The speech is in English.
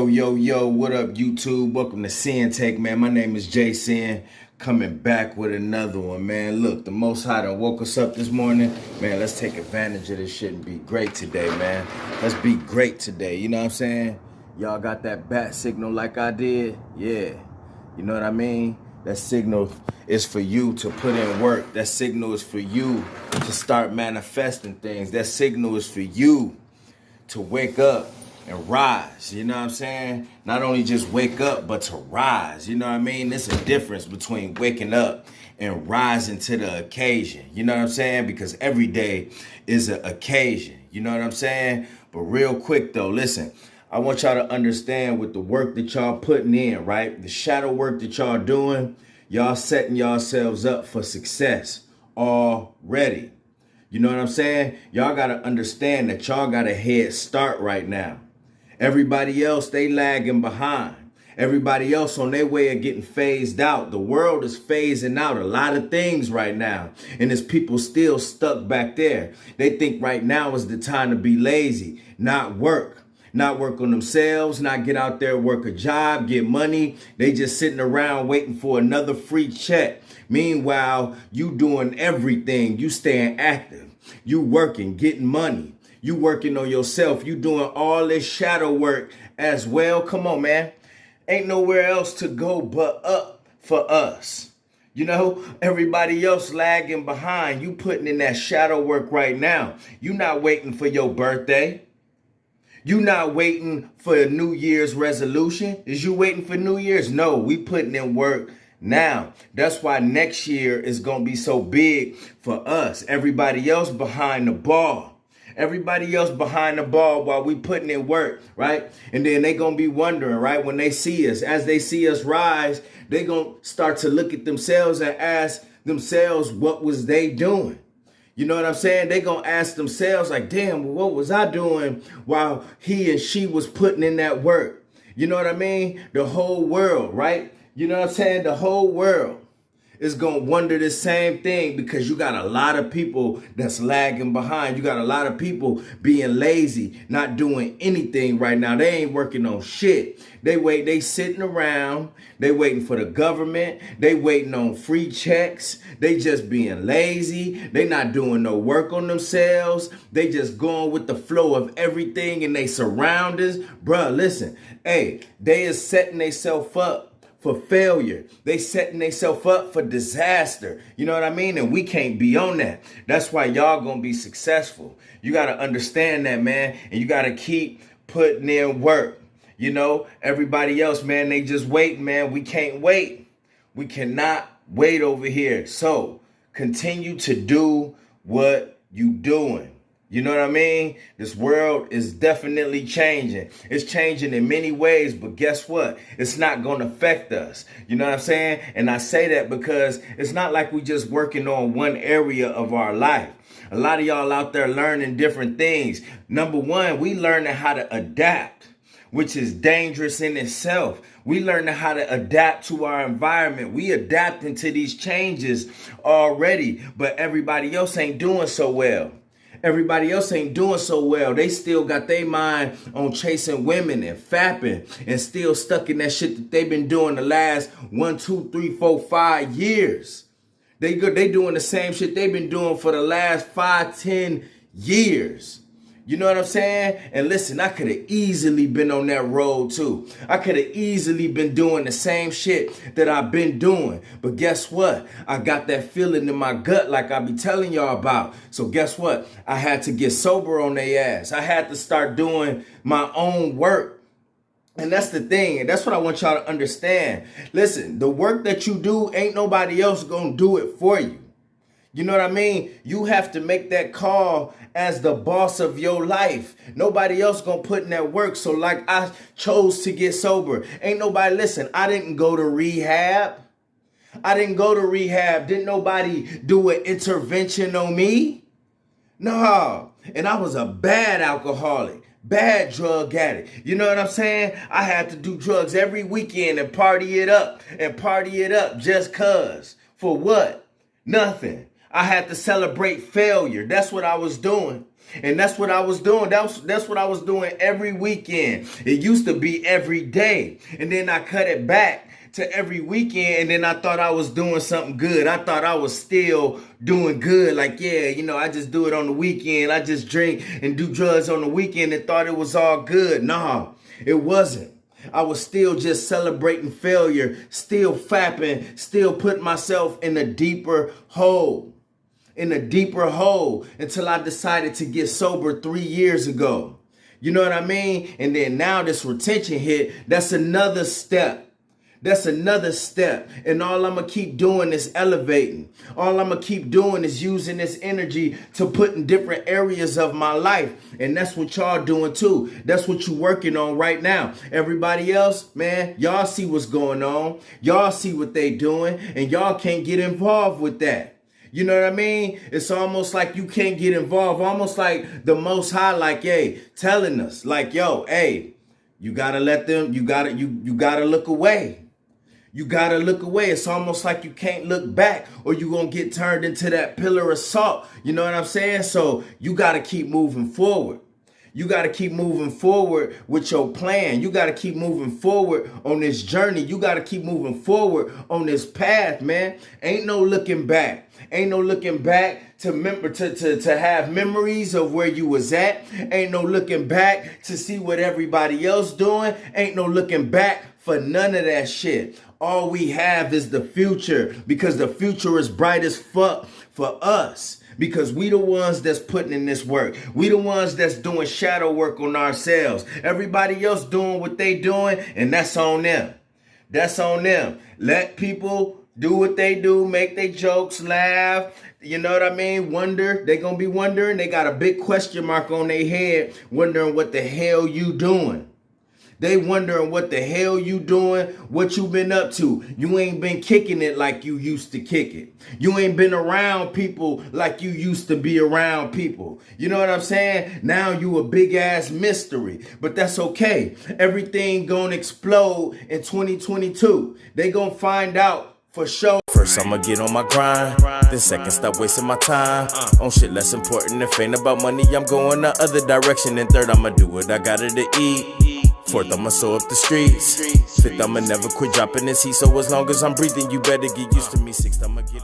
Yo, what up, YouTube? Welcome to Sinn-Take, man. My name is Jason, coming back with another one, man. Look, the Most High done woke us up this morning. Man, let's take advantage of this shit and be great today, man. Let's be great today, you know what I'm saying? Y'all got that bat signal like I did? Yeah, you know what I mean? That signal is for you to put in work. That signal is for you to start manifesting things. That signal is for you to wake up and rise, you know what I'm saying? Not only just wake up, but to rise, you know what I mean? There's a difference between waking up and rising to the occasion, you know what I'm saying? Because every day is an occasion, you know what I'm saying? But real quick though, listen, I want y'all to understand with the work that y'all putting in, right? The shadow work that y'all doing, y'all setting yourselves up for success already. You know what I'm saying? Y'all got to understand that y'all got a head start right now. Everybody else, they lagging behind. Everybody else on their way of getting phased out. The world is phasing out a lot of things right now. And there's people still stuck back there. They think right now is the time to be lazy, not work. Not work on themselves, not get out there, work a job, get money. They just sitting around waiting for another free check. Meanwhile, you doing everything. You staying active. You working, getting money. You working on yourself. You doing all this shadow work as well. Come on, man. Ain't nowhere else to go but up for us. You know, everybody else lagging behind. You putting in that shadow work right now. You not waiting for your birthday. You not waiting for a New Year's resolution. Is you waiting for New Year's? No, we putting in work now. That's why next year is going to be so big for us. Everybody else behind the ball. Everybody else behind the ball while we putting in work, right? And then they going to be wondering, right? When they see us, as they see us rise, they going to start to look at themselves and ask themselves, what was they doing? You know what I'm saying? They going to ask themselves like, damn, what was I doing while he and she was putting in that work? You know what I mean? The whole world, right? You know what I'm saying? The whole world is going to wonder the same thing because you got a lot of people that's lagging behind. You got a lot of people being lazy, not doing anything right now. They ain't working on shit. They sitting around. They waiting for the government. They waiting on free checks. They just being lazy. They not doing no work on themselves. They just going with the flow of everything and they surroundings. Bruh, listen. Hey, they is setting themselves up for failure. They setting themselves up for disaster. You know what I mean? And we can't be on that. That's why y'all gonna be successful. You gotta understand that, man. And you gotta keep putting in work. You know, everybody else, man, they just wait, man. We can't wait. We cannot wait over here. So continue to do what you doing. You know what I mean? This world is definitely changing. It's changing in many ways, but guess what? It's not going to affect us. You know what I'm saying? And I say that because it's not like we just working on one area of our life. A lot of y'all out there learning different things. Number one, we learning how to adapt, which is dangerous in itself. We learning how to adapt to our environment. We adapting to these changes already, but everybody else ain't doing so well. Everybody else ain't doing so well. They still got their mind on chasing women and fapping and still stuck in that shit that they've been doing the last 1, 2, 3, 4, 5 years. They doing the same shit they've been doing for the last 5, 10 years. You know what I'm saying? And listen, I could have easily been on that road too. I could have easily been doing the same shit that I've been doing. But guess what? I got that feeling in my gut like I be telling y'all about. So guess what? I had to get sober on their ass. I had to start doing my own work. And that's the thing. And that's what I want y'all to understand. Listen, the work that you do, ain't nobody else gonna do it for you. You know what I mean? You have to make that call as the boss of your life. Nobody else gonna put in that work. So like I chose to get sober. Ain't nobody, listen, I didn't go to rehab. Didn't nobody do an intervention on me? No. And I was a bad alcoholic. Bad drug addict. You know what I'm saying? I had to do drugs every weekend and party it up just cuz. For what? Nothing. I had to celebrate failure. That's what I was doing. And that's what I was doing. That's what I was doing every weekend. It used to be every day. And then I cut it back to every weekend. And then I thought I was doing something good. I thought I was still doing good. Like, yeah, I just do it on the weekend. I just drink and do drugs on the weekend and thought it was all good. Nah, it wasn't. I was still just celebrating failure, still fapping, still putting myself in a deeper hole. Until I decided to get sober 3 years ago. You know what I mean? And then now this retention hit, that's another step. And all I'm going to keep doing is elevating. All I'm going to keep doing is using this energy to put in different areas of my life. And that's what y'all doing too. That's what you working on right now. Everybody else, man, y'all see what's going on. Y'all see what they doing. And y'all can't get involved with that. You know what I mean? It's almost like you can't get involved. Almost like the Most High, like, hey, telling us, like, yo, hey, you gotta let them, you gotta look away. You gotta look away. It's almost like you can't look back or you're gonna get turned into that pillar of salt. You know what I'm saying? So you gotta keep moving forward. You got to keep moving forward with your plan. You got to keep moving forward on this journey. You got to keep moving forward on this path, man. Ain't no looking back. Ain't no looking back to have memories of where you was at. Ain't no looking back to see what everybody else doing. Ain't no looking back for none of that shit. All we have is the future, because the future is bright as fuck for us. Because we the ones that's putting in this work. We the ones that's doing shadow work on ourselves. Everybody else doing what they doing, and that's on them. That's on them. Let people do what they do, make their jokes, laugh. You know what I mean? Wonder. They gonna be wondering. They got a big question mark on their head, wondering what the hell you doing. They wondering what the hell you doing, what you been up to. You ain't been kicking it like you used to kick it. You ain't been around people like you used to be around people. You know what I'm saying? Now you a big ass mystery, but that's okay. Everything gonna explode in 2022. They gonna find out for sure. First I'ma get on my grind, then second stop wasting my time on shit less important. If ain't about money, I'm going the other direction. And third, I'ma do what I gotta to eat. Fourth, I'ma sew up the streets. Fifth, I'ma never quit dropping this heat. So as long as I'm breathing, you better get used to me. Sixth, I'ma get